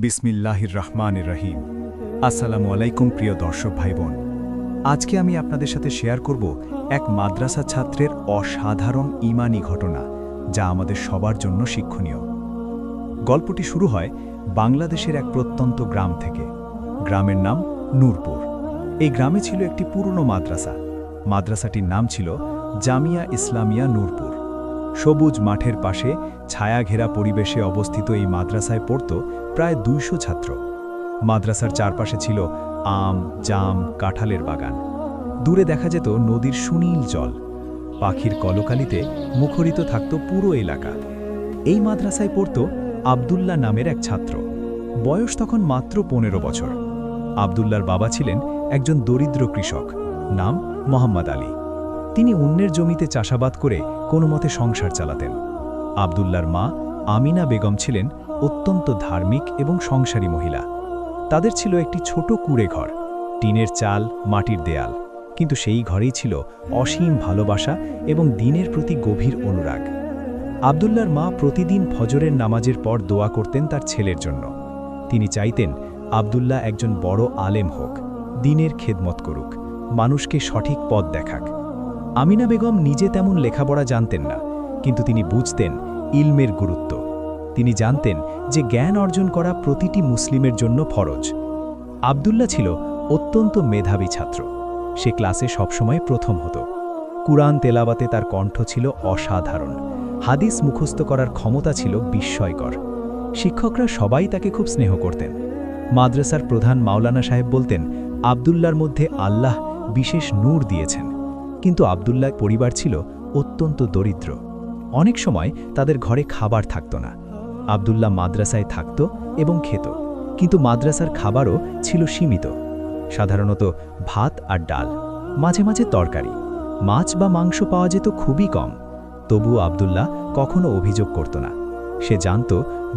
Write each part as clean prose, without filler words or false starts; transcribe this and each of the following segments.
বিসমিল্লাহির রহমানির রহিম। আসসালামু আলাইকুম প্রিয় দর্শক ভাই বোন। আজকে আমি আপনাদের সাথে শেয়ার করব এক মাদ্রাসা ছাত্রের অসাধারণ ঈমানি ঘটনা, যা আমাদের সবার জন্য শিক্ষণীয়। গল্পটি শুরু হয় বাংলাদেশের এক প্রত্যন্ত গ্রাম থেকে। গ্রামের নাম নূরপুর। এই গ্রামে ছিল একটি পুরনো মাদ্রাসা। মাদ্রাসাটির নাম ছিল জামিয়া ইসলামিয়া নূরপুর। সবুজ মাঠের পাশে ছায়াঘেরা পরিবেশে অবস্থিত এই মাদ্রাসায় পড়ত প্রায় ২০০ ছাত্র। মাদ্রাসার চারপাশে ছিল আম, জাম, কাঁঠালের বাগান। দূরে দেখা যেত নদীর সুনীল জল। পাখির কলকালিতে মুখরিত থাকত পুরো এলাকা। এই মাদ্রাসায় পড়ত আব্দুল্লাহ নামের এক ছাত্র। বয়স তখন মাত্র ১৫ বছর। আব্দুল্লাহর বাবা ছিলেন একজন দরিদ্র কৃষক, নাম মোহাম্মদ আলী। তিনি অন্যের জমিতে চাষাবাদ করে কোনো মতে সংসার চালাতেন। আব্দুল্লাহর মা আমিনা বেগম ছিলেন অত্যন্ত ধার্মিক এবং সংসারী মহিলা। তাদের ছিল একটি ছোট কুঁড়ে ঘর, টিনের চাল, মাটির দেয়াল, কিন্তু সেই ঘরেই ছিল অসীম ভালোবাসা এবং দ্বীনের প্রতি গভীর অনুরাগ। আব্দুল্লাহর মা প্রতিদিন ফজরের নামাজের পর দোয়া করতেন তার ছেলের জন্য। তিনি চাইতেন আব্দুল্লাহ একজন বড় আলেম হোক, দ্বীনের খেদমত করুক, মানুষকে সঠিক পথ দেখাক। আমিনা বেগম নিজে তেমন লেখাপড়া জানতেন না, কিন্তু তিনি বুঝতেন ইলমের গুরুত্ব। তিনি জানতেন যে জ্ঞান অর্জন করা প্রতিটি মুসলিমের জন্য ফরজ। আব্দুল্লাহ ছিল অত্যন্ত মেধাবী ছাত্র। সে ক্লাসে সবসময় প্রথম হতো। কুরআন তেলাওয়াতে তার কণ্ঠ ছিল অসাধারণ। হাদিস মুখস্থ করার ক্ষমতা ছিল বিস্ময়কর। শিক্ষকরা সবাই তাকে খুব স্নেহ করতেন। মাদ্রাসার প্রধান মাওলানা সাহেব বলতেন, আব্দুল্লাহর মধ্যে আল্লাহ বিশেষ নূর দিয়েছেন। কিন্তু আব্দুল্লাহ পরিবার ছিল অত্যন্ত দরিদ্র। অনেক সময় তাদের ঘরে খাবার থাকত না। আব্দুল্লাহ মাদ্রাসায় থাকত এবং খেত, কিন্তু মাদ্রাসার খাবারও ছিল সীমিত। সাধারণত ভাত আর ডাল, মাঝে মাঝে তরকারি, মাছ বা মাংস পাওয়া যেত খুবই কম। তবুও আব্দুল্লাহ কখনো অভিযোগ করত না। সে জানত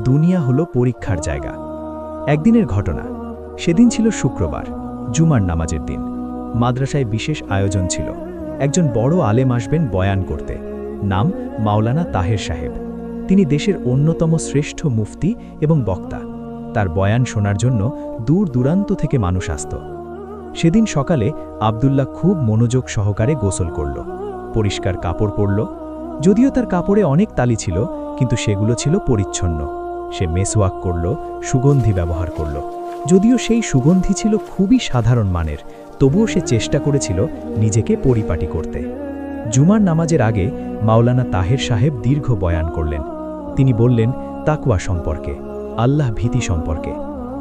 দুনিয়া হলো পরীক্ষার জায়গা। একদিনের ঘটনা, সেদিন ছিল শুক্রবার, জুমার নামাজের দিন। মাদ্রাসায় বিশেষ আয়োজন ছিল। একজন বড় আলেম আসবেন বয়ান করতে, নাম মাওলানা তাহের সাহেব। তিনি দেশের অন্যতম শ্রেষ্ঠ মুফতি এবং বক্তা। তার বয়ান শোনার জন্য দূর দূরান্ত থেকে মানুষ আসত। সেদিন সকালে আব্দুল্লাহ খুব মনোযোগ সহকারে গোসল করল, পরিষ্কার কাপড় পরল। যদিও তার কাপড়ে অনেক তালি ছিল, কিন্তু সেগুলো ছিল পরিচ্ছন্ন। সে মেসওয়াক করল, সুগন্ধি ব্যবহার করল। যদিও সেই সুগন্ধি ছিল খুবই সাধারণ মানের, তবুও সে চেষ্টা করেছিল নিজেকে পরিপাটি করতে। জুমার নামাজের আগে মাওলানা তাহের সাহেব দীর্ঘ বয়ান করলেন। তিনি বললেন তাকওয়া সম্পর্কে, আল্লাহ ভীতি সম্পর্কে।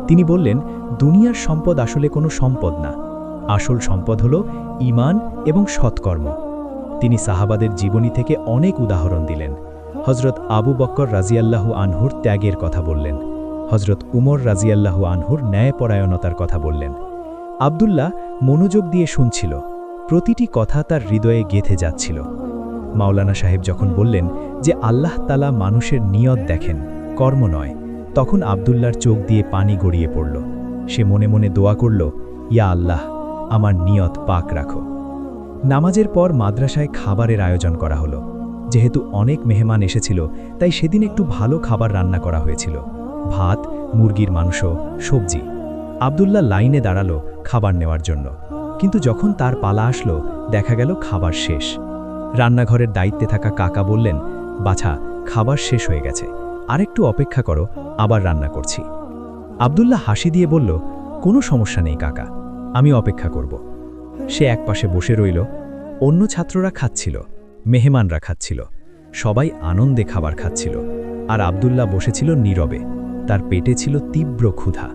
তিনি বললেন দুনিয়ার সম্পদ আসলে কোনো সম্পদ না, আসল সম্পদ হল ঈমান এবং সৎকর্ম। তিনি সাহাবাদের জীবনী থেকে অনেক উদাহরণ দিলেন। হজরত আবু বকর রাজিয়াল্লাহু আনহুর ত্যাগের কথা বললেন। হজরত উমর রাজিয়াল্লাহু আনহুর ন্যায়পরায়ণতার কথা বললেন। আব্দুল্লাহ মনোযোগ দিয়ে শুনছিল। প্রতিটি কথা তার হৃদয়ে গেঁথে যাচ্ছিল। মাওলানা সাহেব যখন বললেন যে আল্লাহ তাআলা মানুষের নিয়ত দেখেন, কর্ম নয়, তখন আব্দুল্লাহর চোখ দিয়ে পানি গড়িয়ে পড়ল। সে মনে মনে দোয়া করল, ইয়া আল্লাহ, আমার নিয়ত পাক রাখো। নামাজের পর মাদ্রাসায় খাবারের আয়োজন করা হলো। যেহেতু অনেক মেহমান এসেছিল, তাই সেদিন একটু ভালো খাবার রান্না করা হয়েছিল। ভাত, মুরগির মাংস, সবজি। আব্দুল্লাহ লাইনে দাঁড়ালো খাবার নেওয়ার জন্য, কিন্তু যখন তার পালা আসলো দেখা গেল খাবার শেষ। রান্নাঘরের দায়িত্বে থাকা কাকা বললেন, বাছা, খাবার শেষ হয়ে গেছে, আরেকটু অপেক্ষা করো, আবার রান্না করছি। আব্দুল্লাহ হাসি দিয়ে বলল, কোনো সমস্যা নেই কাকা, আমি অপেক্ষা করব। সে একপাশে বসে রইল। অন্য ছাত্ররা খাচ্ছিল, মেহমানরা খাচ্ছিল, সবাই আনন্দে খাবার খাচ্ছিল, আর আব্দুল্লাহ বসেছিল নীরবে। তার পেটে ছিল তীব্র ক্ষুধা।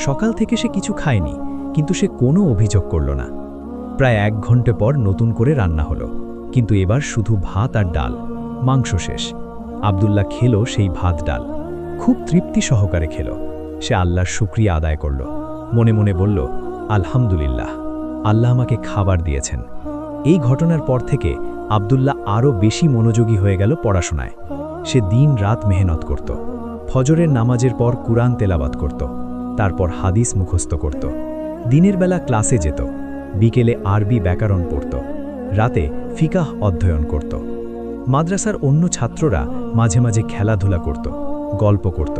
সকাল থেকে সে কিছু খায়নি, কিন্তু সে কোনো অভিযোগ করল না। প্রায় ১ ঘন্টা পর নতুন করে রান্না হলো, কিন্তু এবার শুধু ভাত আর ডাল, মাংস শেষ। আব্দুল্লাহ খেল সেই ভাত ডাল, খুব তৃপ্তি সহকারে খেল। সে আল্লাহর শুকরিয়া আদায় করল, মনে মনে বলল, আলহামদুলিল্লাহ, আল্লাহ আমাকে খাবার দিয়েছেন। এই ঘটনার পর থেকে আব্দুল্লাহ আরও বেশি মনোযোগী হয়ে গেল পড়াশোনায়। সে দিন রাত মেহনত করত। ফজরের নামাজের পর কুরআন তেলাওয়াত করত, তারপর হাদিস মুখস্থ করত। দিনের বেলা ক্লাসে যেত, বিকেলে আরবি ব্যাকরণ পড়ত, রাতে ফিকাহ অধ্যয়ন করত। মাদ্রাসার অন্য ছাত্ররা মাঝে মাঝে খেলাধুলা করত, গল্প করত,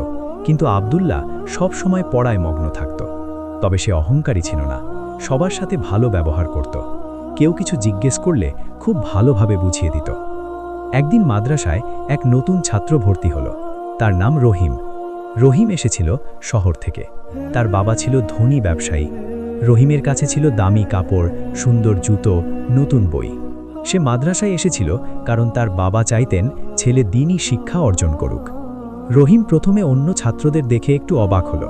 কিন্তু আব্দুল্লাহ সব সময় পড়ায় মগ্ন থাকত। তবে সে অহংকারী ছিল না, সবার সাথে ভালো ব্যবহার করত। কেউ কিছু জিজ্ঞেস করলে খুব ভালোভাবে বুঝিয়ে দিত। একদিন মাদ্রাসায় এক নতুন ছাত্র ভর্তি হলো। তার নাম রহিম। রহিম এসেছিল শহর থেকে। তার বাবা ছিল ধনী ব্যবসায়ী। রহিমের কাছে ছিল দামি কাপড়, সুন্দর জুতো, নতুন বই। সে মাদ্রাসায় এসেছিল কারণ তার বাবা চাইতেন ছেলে দিনই শিক্ষা অর্জন করুক। রহিম প্রথমে অন্য ছাত্রদের দেখে একটু অবাক হলো,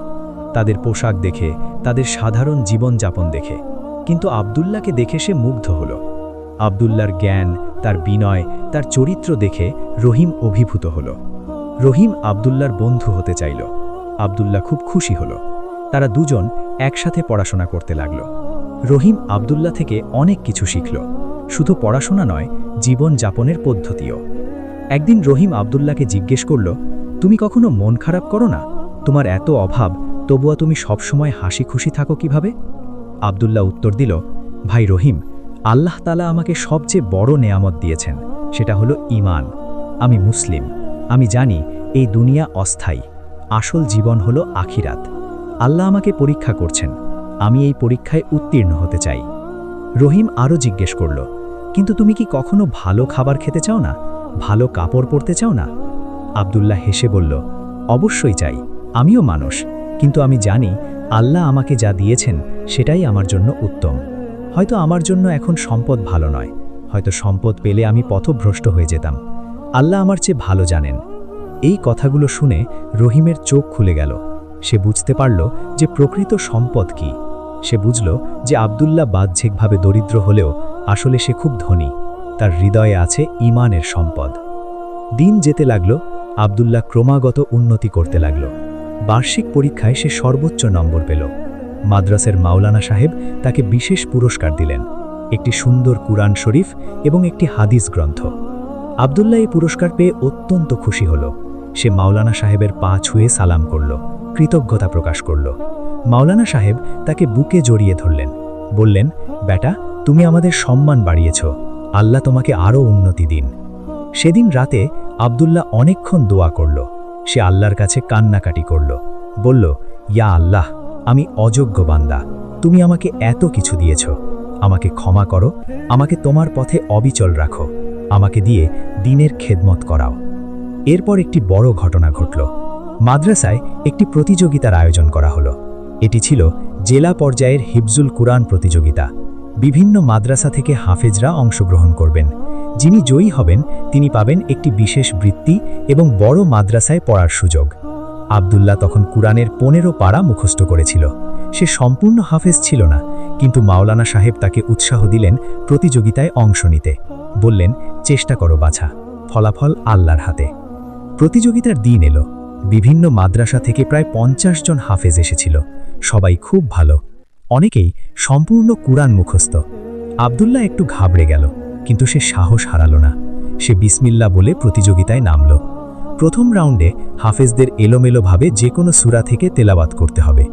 তাদের পোশাক দেখে, তাদের সাধারণ জীবনযাপন দেখে। কিন্তু আব্দুল্লাহকে দেখে সে মুগ্ধ হলো। আব্দুল্লাহর জ্ঞান, তার বিনয়, তার চরিত্র দেখে রহিম অভিভূত হলো। রহিম আব্দুল্লাহর বন্ধু হতে চাইল। আব্দুল্লাহ খুব খুশি হলো। তারা দুজন একসাথে পড়াশোনা করতে লাগলো। রহিম আব্দুল্লাহ থেকে অনেক কিছু শিখল, শুধু পড়াশোনা নয়, জীবনযাপনের পদ্ধতিও। একদিন রহিম আব্দুল্লাহকে জিজ্ঞেস করল, তুমি কখনো মন খারাপ করো না? তোমার এত অভাব, তবুও তুমি সবসময় হাসি খুশি থাকো কিভাবে? আব্দুল্লাহ উত্তর দিল, ভাই রহিম, আল্লাহ তাআলা আমাকে সবচেয়ে বড় নেয়ামত দিয়েছেন, সেটা হলো ঈমান। আমি মুসলিম। আমি জানি এই দুনিয়া অস্থায়ী, আসল জীবন হলো আখিরাত। আল্লাহ আমাকে পরীক্ষা করছেন, আমি এই পরীক্ষায় উত্তীর্ণ হতে চাই। রহিম আরও জিজ্ঞেস করল, কিন্তু তুমি কি কখনো ভালো খাবার খেতে চাও না? ভালো কাপড় পরতে চাও না? আব্দুল্লাহ হেসে বলল, অবশ্যই চাই, আমিও মানুষ, কিন্তু আমি জানি আল্লাহ আমাকে যা দিয়েছেন সেটাই আমার জন্য উত্তম। হয়তো আমার জন্য এখন সম্পদ ভালো নয়, হয়তো সম্পদ পেলে আমি পথভ্রষ্ট হয়ে যেতাম। আল্লাহ আমার চেয়ে ভালো জানেন। এই কথাগুলো শুনে রহিমের চোখ খুলে গেল। সে বুঝতে পারল যে প্রকৃত সম্পদ কি। সে বুঝল যে আব্দুল্লাহ বাহ্যিকভাবে দরিদ্র হলেও আসলে সে খুব ধনী। তার হৃদয়ে আছে ঈমানের সম্পদ। দিন যেতে লাগল, আব্দুল্লাহ ক্রমাগত উন্নতি করতে লাগল। বার্ষিক পরীক্ষায় সে সর্বোচ্চ নম্বর পেল। মাদ্রাসার মাওলানা সাহেব তাকে বিশেষ পুরস্কার দিলেন, একটি সুন্দর কুরআন শরীফ এবং একটি হাদিস গ্রন্থ। আব্দুল্লাহ এই পুরস্কার পেয়ে অত্যন্ত খুশি হল। সে মাওলানা সাহেবের পা ছুঁয়ে সালাম করল, কৃতজ্ঞতা প্রকাশ করল। মাওলানা সাহেব তাকে বুকে জড়িয়ে ধরলেন, বললেন, বেটা, তুমি আমাদের সম্মান বাড়িয়েছ, আল্লাহ তোমাকে আরও উন্নতি দিন। সেদিন রাতে আব্দুল্লাহ অনেকক্ষণ দোয়া করল। সে আল্লাহর কাছে কান্নাকাটি করল, বলল, ইয়া আল্লাহ, আমি অযোগ্য বান্দা, তুমি আমাকে এত কিছু দিয়েছ, আমাকে ক্ষমা করো, আমাকে তোমার পথে অবিচল রাখো, আমাকে দিয়ে দ্বীনের খেদমত করাও। এরপর একটি বড় ঘটনা ঘটল। মাদ্রাসায় একটি প্রতিযোগিতার আয়োজন করা হলো। এটি ছিল জেলা পর্যায়ের হিফজুল কুরআন প্রতিযোগিতা। বিভিন্ন মাদ্রাসা থেকে হাফেজরা অংশগ্রহণ করবেন। যিনি জয়ী হবেন তিনি পাবেন একটি বিশেষ বৃত্তি এবং বড় মাদ্রাসায় পড়ার সুযোগ। আব্দুল্লাহ তখন কুরআনের 15 পারা মুখস্থ করেছিল। সে সম্পূর্ণ হাফেজ ছিল না, কিন্তু মাওলানা সাহেব তাকে উৎসাহ দিলেন প্রতিযোগিতায় অংশ নিতে। বললেন, চেষ্টা করো বাছা, ফলাফল আল্লাহর হাতে। প্রতিযোগিতার দিন এলো। বিভিন্ন মাদ্রাসা থেকে প্রায় 50 জন হাফেজ এসেছিল। সবাই খুব ভালো, অনেকেই সম্পূর্ণ কুরআন মুখস্থ। আব্দুল্লাহ একটু ঘাবড়ে গেল, কিন্তু সে সাহস হারালো না। সে বিসমিল্লাহ বলে প্রতিযোগিতায় নামল। প্রথম রাউন্ডে হাফেজদের এলোমেলোভাবে যে কোনো সূরা থেকে তেলাওয়াত করতে হবে।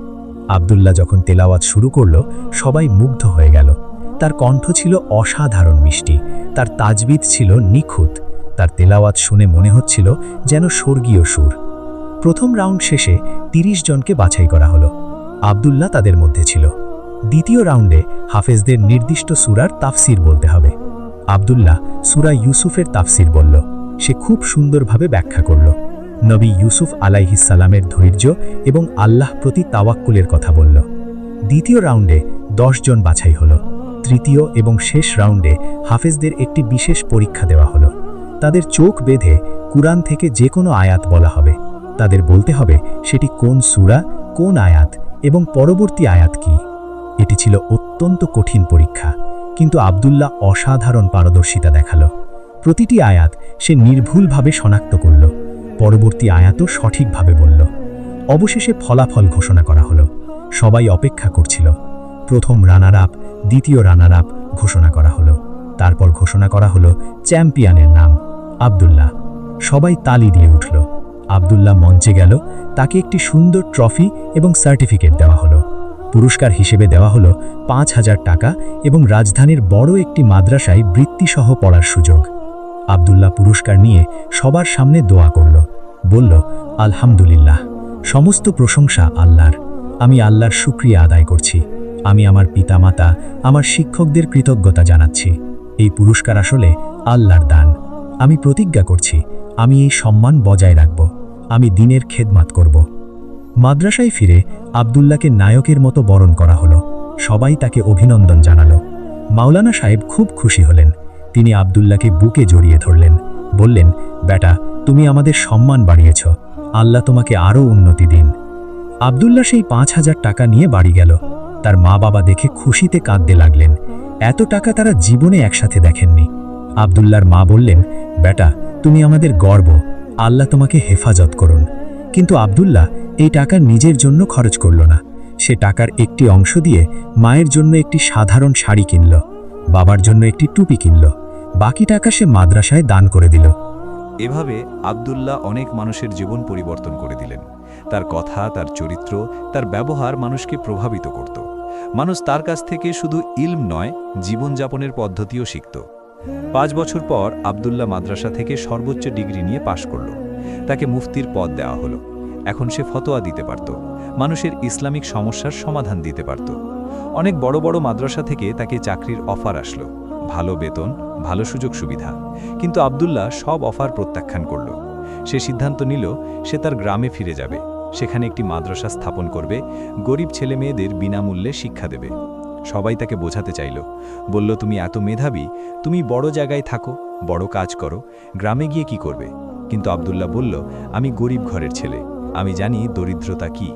আব্দুল্লাহ যখন তেলাওয়াত শুরু করল, সবাই মুগ্ধ হয়ে গেল। তার কণ্ঠ ছিল অসাধারণ মিষ্টি, তার তাজবিদ ছিল নিখুঁত। তার তেলাওয়াত শুনে মনে হচ্ছিল যেন স্বর্গীয় সুর। প্রথম রাউন্ড শেষে 30 জনকে বাছাই করা হলো। আব্দুল্লাহ তাদের মধ্যে ছিল। দ্বিতীয় রাউন্ডে হাফেজদের নির্দিষ্ট সূরার তাফসির বলতে হবে। আব্দুল্লাহ সূরা ইউসুফের তাফসির বলল। সে খুব সুন্দরভাবে ব্যাখ্যা করল। নবী ইউসুফ আলাইহিস সালামের ধৈর্য এবং আল্লাহ প্রতি তাওয়াক্কুলের কথা বলল। দ্বিতীয় রাউন্ডে 10 জন বাছাই হলো। তৃতীয় এবং শেষ রাউন্ডে হাফেজদের একটি বিশেষ পরীক্ষা দেওয়া হলো। তাদের চোখ বেঁধে কুরআন থেকে যে কোনো আয়াত বলা হবে। তাদের বলতে হবে সেটি কোন সূরা, কোন আয়াত এবং পরবর্তী আয়াত কি। এটি ছিল অত্যন্ত কঠিন পরীক্ষা, কিন্তু আব্দুল্লাহ অসাধারণ পারদর্শিতা দেখালো। প্রতিটি আয়াত সে নির্ভুলভাবে শনাক্ত করল, পরবর্তী আয়াতও সঠিকভাবে বলল। অবশেষে ফলাফল ঘোষণা করা হলো। সবাই অপেক্ষা করছিল। প্রথম রানার আপ, দ্বিতীয় রানার আপ ঘোষণা করা হলো। তারপর ঘোষণা করা হলো চ্যাম্পিয়নের নাম, আব্দুল্লাহ। সবাই তালি দিয়ে উঠল। আব্দুল্লাহ মঞ্চে গেল। তাকে একটি সুন্দর ট্রফি এবং সার্টিফিকেট দেওয়া হলো। পুরস্কার হিসেবে দেওয়া হলো 5000 টাকা এবং রাজধানীর বড় একটি মাদ্রাসায় বৃত্তিসহ পড়ার সুযোগ। আব্দুল্লাহ পুরস্কার নিয়ে সবার সামনে দোয়া করল, বলল, আলহামদুলিল্লাহ, সমস্ত প্রশংসা আল্লাহর। আমি আল্লাহর শুকরিয়া আদায় করছি। আমি আমার পিতামাতা, আমার শিক্ষকদের কৃতজ্ঞতা জানাচ্ছি। এই পুরস্কার আসলে আল্লাহর দান। আমি প্রতিজ্ঞা করছি, আমি এই সম্মান বজায় রাখব। আমি দ্বীনের খেদমত করব। মাদ্রাসায় ফিরে আব্দুল্লাহকে নায়কের মতো বরণ করা হলো। সবাই তাকে অভিনন্দন জানালো। মাওলানা সাহেব খুব খুশি হলেন। তিনি আব্দুল্লাহকে বুকে জড়িয়ে ধরলেন, বললেন, বেটা, তুমি আমাদের সম্মান বাড়িয়েছ। আল্লাহ তোমাকে আরও উন্নতি দিন। আব্দুল্লাহ সেই 5,000 টাকা নিয়ে বাড়ি গেল। তার মা বাবা দেখে খুশিতে কাঁদতে লাগলেন। এত টাকা তারা জীবনে একসাথে দেখেননি। আব্দুল্লাহর মা বললেন, বেটা, তুমি আমাদের গর্ব। আল্লাহ তোমাকে হেফাজত করুন। কিন্তু আব্দুল্লাহ এই টাকা নিজের জন্য খরচ করল না। সে টাকার একটি অংশ দিয়ে মায়ের জন্য একটি সাধারণ শাড়ি কিনল, বাবার জন্য একটি টুপি কিনল। বাকি টাকা সে মাদ্রাসায় দান করে দিল। এভাবে আব্দুল্লাহ অনেক মানুষের জীবন পরিবর্তন করে দিলেন। তার কথা, তার চরিত্র, তার ব্যবহার মানুষকে প্রভাবিত করত। মানুষ তার কাছ থেকে শুধু ইলম নয়, জীবনযাপনের পদ্ধতিও শিখত। 5 বছর পর আব্দুল্লাহ মাদ্রাসা থেকে সর্বোচ্চ ডিগ্রি নিয়ে পাশ করল। তাকে মুফতির পদ দেওয়া হলো। এখন সে ফতোয়া দিতে পারত, মানুষের ইসলামিক সমস্যার সমাধান দিতে পারত। অনেক বড় বড় মাদ্রাসা থেকে তাকে চাকরির অফার আসলো, ভালো বেতন, ভালো সুযোগ সুবিধা। কিন্তু আব্দুল্লাহ সব অফার প্রত্যাখ্যান করল। সে সিদ্ধান্ত নিল সে তার গ্রামে ফিরে যাবে, সেখানে একটি মাদ্রাসা স্থাপন করবে, গরিব ছেলে মেয়েদের বিনামূল্যে শিক্ষা দেবে। সবাই তাকে বোঝাতে চাইল, বলল, তুমি এত মেধাবী, তুমি বড় জায়গায় থাকো, বড় কাজ করো, গ্রামে গিয়ে কি করবে? কিন্তু আব্দুল্লাহ বলল, আমি গরিব ঘরের ছেলে, আমি জানি দরিদ্রতা কি।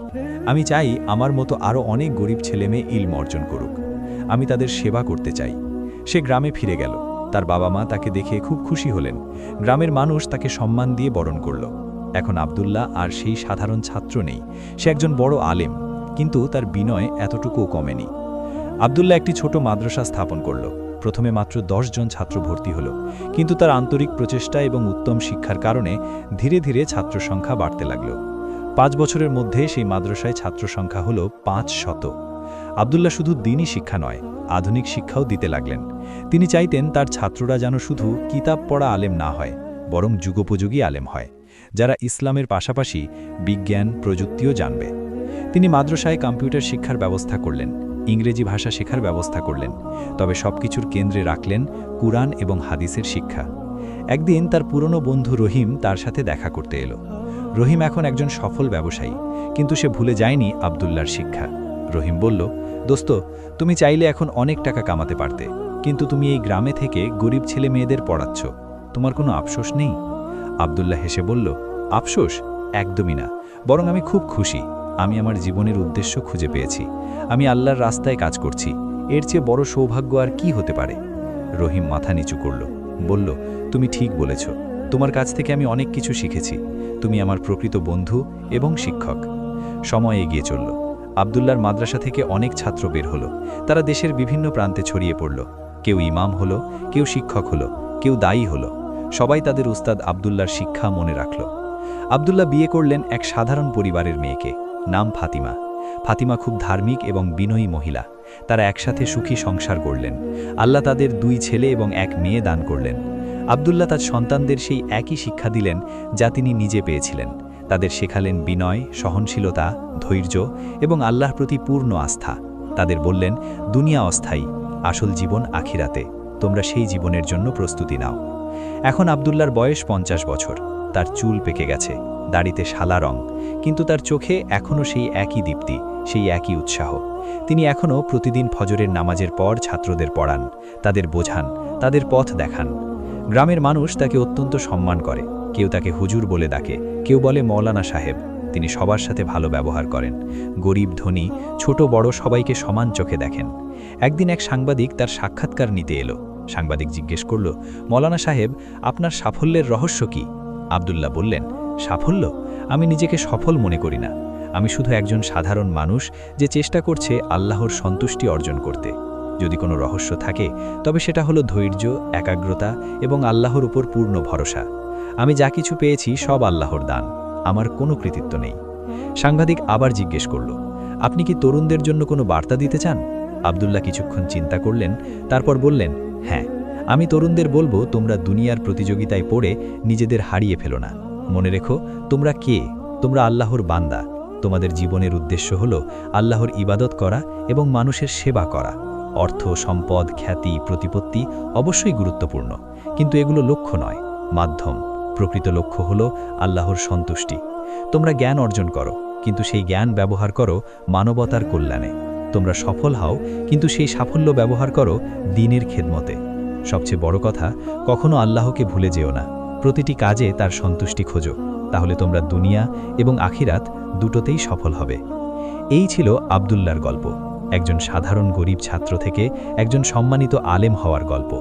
আমি চাই আমার মতো আরও অনেক গরিব ছেলে মেয়ে ইলম অর্জন করুক। আমি তাদের সেবা করতে চাই। সে গ্রামে ফিরে গেল। তার বাবা মা তাকে দেখে খুব খুশি হলেন। গ্রামের মানুষ তাকে সম্মান দিয়ে বরণ করল। এখন আব্দুল্লাহ আর সেই সাধারণ ছাত্র নেই, সে একজন বড় আলেম। কিন্তু তার বিনয় এতটুকুও কমেনি। আব্দুল্লাহ একটি ছোট মাদ্রাসা স্থাপন করল। প্রথমে মাত্র 10 জন ছাত্র ভর্তি হলো, কিন্তু তার আন্তরিক প্রচেষ্টা এবং উত্তম শিক্ষার কারণে ধীরে ধীরে ছাত্র সংখ্যা বাড়তে লাগল। 5 বছরের মধ্যে সেই মাদ্রাসায় ছাত্র সংখ্যা হল 500। আব্দুল্লাহ শুধু দ্বীনি শিক্ষা নয়, আধুনিক শিক্ষাও দিতে লাগলেন। তিনি চাইতেন তার ছাত্ররা যেন শুধু কিতাব পড়া আলেম না হয়, বরং যুগোপযোগী আলেম হয়, যারা ইসলামের পাশাপাশি বিজ্ঞান, প্রযুক্তিও জানবে। তিনি মাদ্রাসায় কম্পিউটার শিক্ষার ব্যবস্থা করলেন, ইংরেজি ভাষা শেখার ব্যবস্থা করলেন। তবে সবকিছুর কেন্দ্রে রাখলেন কুরআন এবং হাদিসের শিক্ষা। একদিন তার পুরনো বন্ধু রহিম তার সাথে দেখা করতে এলো। রহিম এখন একজন সফল ব্যবসায়ী, কিন্তু সে ভুলে যায়নি আব্দুল্লাহর শিক্ষা। রহিম বলল, দোস্ত, তুমি চাইলে এখন অনেক টাকা কামাতে পারতে, কিন্তু তুমি এই গ্রামে থেকে গরিব ছেলে মেয়েদের পড়াচ্ছ। তোমার কোনো আফসোস নেই? আব্দুল্লাহ হেসে বলল, আফসোস? একদমই না, বরং আমি খুব খুশি। আমি আমার জীবনের উদ্দেশ্য খুঁজে পেয়েছি। আমি আল্লাহর রাস্তায় কাজ করছি। এর চেয়ে বড় সৌভাগ্য আর কি হতে পারে? রহিম মাথা নিচু করল, বলল, তুমি ঠিক বলেছ। তোমার কাছ থেকে আমি অনেক কিছু শিখেছি। তুমি আমার প্রকৃত বন্ধু এবং শিক্ষক। সময় এগিয়ে চলল। আব্দুল্লাহর মাদ্রাসা থেকে অনেক ছাত্র বের হলো। তারা দেশের বিভিন্ন প্রান্তে ছড়িয়ে পড়ল। কেউ ইমাম হলো, কেউ শিক্ষক হলো, কেউ দায়ী হলো। সবাই তাদের উস্তাদ আব্দুল্লাহর শিক্ষা মনে রাখল। আব্দুল্লাহ বিয়ে করলেন এক সাধারণ পরিবারের মেয়েকে, নাম ফাতিমা। ফাতিমা খুব ধার্মিক এবং বিনয়ী মহিলা। তারা একসাথে সুখী সংসার করলেন। আল্লাহ তাদের 2 ছেলে এবং 1 মেয়ে দান করলেন। আব্দুল্লাহ তার সন্তানদের সেই একই শিক্ষা দিলেন যা তিনি নিজে পেয়েছিলেন। তাদের শেখালেন বিনয়, সহনশীলতা, ধৈর্য এবং আল্লাহর প্রতি পূর্ণ আস্থা। তাদের বললেন, দুনিয়া অস্থায়ী, আসল জীবন আখিরাতে। তোমরা সেই জীবনের জন্য প্রস্তুতি নাও। এখন আব্দুল্লাহর বয়স 50 বছর। তার চুল পেকে গেছে, দাড়িতে শালা রং, কিন্তু তার চোখে এখনও সেই একই দীপ্তি, সেই একই উৎসাহ। তিনি এখনও প্রতিদিন ফজরের নামাজের পর ছাত্রদের পড়ান, তাদের বোঝান, তাদের পথ দেখান। গ্রামের মানুষ তাকে অত্যন্ত সম্মান করে। কেউ তাকে হুজুর বলে ডাকে, কেউ বলে মৌলানা সাহেব। তিনি সবার সাথে ভালো ব্যবহার করেন। গরিব, ধনী, ছোট বড় সবাইকে সমান চোখে দেখেন। একদিন এক সাংবাদিক তার সাক্ষাৎকার নিতে এলো। সাংবাদিক জিজ্ঞেস করল, মৌলানা সাহেব, আপনার সাফল্যের রহস্য কি? আব্দুল্লাহ বললেন, সাফল্য? আমি নিজেকে সফল মনে করি না। আমি শুধু একজন সাধারণ মানুষ যে চেষ্টা করছে আল্লাহর সন্তুষ্টি অর্জন করতে। যদি কোনো রহস্য থাকে, তবে সেটা হলো ধৈর্য, একাগ্রতা এবং আল্লাহর উপর পূর্ণ ভরসা। আমি যা কিছু পেয়েছি সব আল্লাহর দান, আমার কোনো কৃতিত্ব নেই। সাংবাদিক আবার জিজ্ঞেস করল, আপনি কি তরুণদের জন্য কোনো বার্তা দিতে চান? আব্দুল্লাহ কিছুক্ষণ চিন্তা করলেন, তারপর বললেন, হ্যাঁ, আমি তরুণদের বলবো, তোমরা দুনিয়ার প্রতিযোগিতায় পড়ে নিজেদের হারিয়ে ফেলো না। মনে রেখো, তোমরা কে? তোমরা আল্লাহর বান্দা। তোমাদের জীবনের উদ্দেশ্য হল আল্লাহর ইবাদত করা এবং মানুষের সেবা করা। অর্থ, সম্পদ, খ্যাতি, প্রতিপত্তি অবশ্যই গুরুত্বপূর্ণ, কিন্তু এগুলো লক্ষ্য নয়, মাধ্যম। প্রকৃত লক্ষ্য হল আল্লাহর সন্তুষ্টি। তোমরা জ্ঞান অর্জন করো, কিন্তু সেই জ্ঞান ব্যবহার করো মানবতার কল্যাণে। তোমরা সফল হও, কিন্তু সেই সাফল্য ব্যবহার করো দ্বীনের খেদমতে। সবচেয়ে বড় কথা, কখনো আল্লাহকে ভুলে যেও না। প্রতিটি কাজে তার সন্তুষ্টি খোঁজো, তাহলে তোমরা দুনিয়া এবং আখিরাত দুটোতেই সফল হবে। এই ছিল আব্দুল্লাহর গল্প, একজন সাধারণ গরিব ছাত্র থেকে একজন সম্মানিত আলেম হওয়ার গল্প।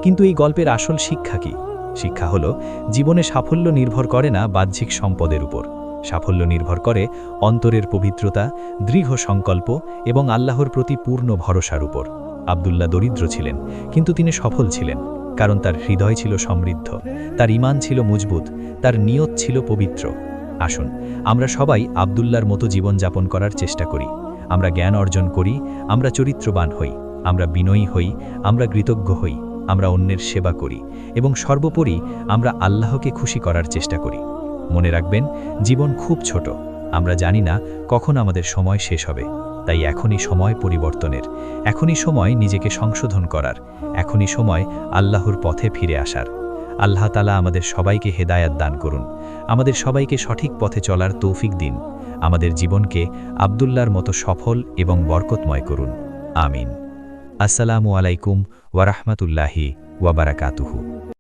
কিন্তু এই গল্পের আসল শিক্ষা কি? শিক্ষা হলো, জীবনে সাফল্য নির্ভর করে না বাহ্যিক সম্পদের উপর। সাফল্য নির্ভর করে অন্তরের পবিত্রতা, দৃঢ় সংকল্প এবং আল্লাহর প্রতি পূর্ণ ভরসার উপর। আব্দুল্লাহ দরিদ্র ছিলেন, কিন্তু তিনি সফল ছিলেন, কারণ তার হৃদয় ছিল সমৃদ্ধ, তার ঈমান ছিল মজবুত, তার নিয়ত ছিল পবিত্র। আসুন, আমরা সবাই আব্দুল্লাহর মতো জীবনযাপন করার চেষ্টা করি। আমরা জ্ঞান অর্জন করি, আমরা চরিত্রবান হই, আমরা বিনয়ী হই, আমরা কৃতজ্ঞ হই, আমরা অন্যের সেবা করি এবং সর্বোপরি আমরা আল্লাহকে খুশি করার চেষ্টা করি। মনে রাখবেন, জীবন খুব ছোট, আমরা জানি না কখন আমাদের সময় শেষ হবে। তাই এখনই সময় পরিবর্তনের, এখনই সময় নিজেকে সংশোধন করার, এখনই সময় আল্লাহর পথে ফিরে আসার। আল্লাহ তাআলা আমাদের সবাইকে হেদায়াত দান করুন, আমাদের সবাইকে সঠিক পথে চলার তৌফিক দিন, আমাদের জীবনকে আব্দুল্লাহর মতো সফল এবং বরকতময় করুন। আমিন। আসসালামু আলাইকুম ওয়া রাহমাতুল্লাহি ওয়া বারাকাতুহু।